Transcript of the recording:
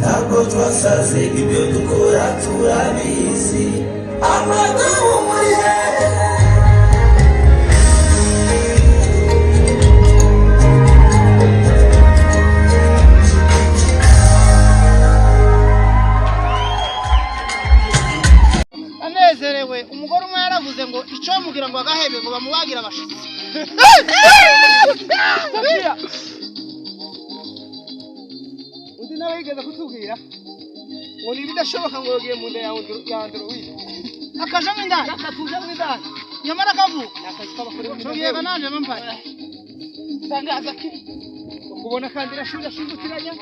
ntabwo twasaze ibyo dukora turabizi amaduhumuriye anezerewe umugore umwe yaravuze ngo icyo mugira ngo agahebe ngo bamubagira abashitsi undi nawe yigeze kutubwira ngo ni ibidashoboka ngo yogiye mu nda ya Android akajamo indani akatujamo indani nyamara akavuka akazi k'abakorera cyogiyega nanje mpaye tangaza kiri kubona kandi rashuje ashingutiranya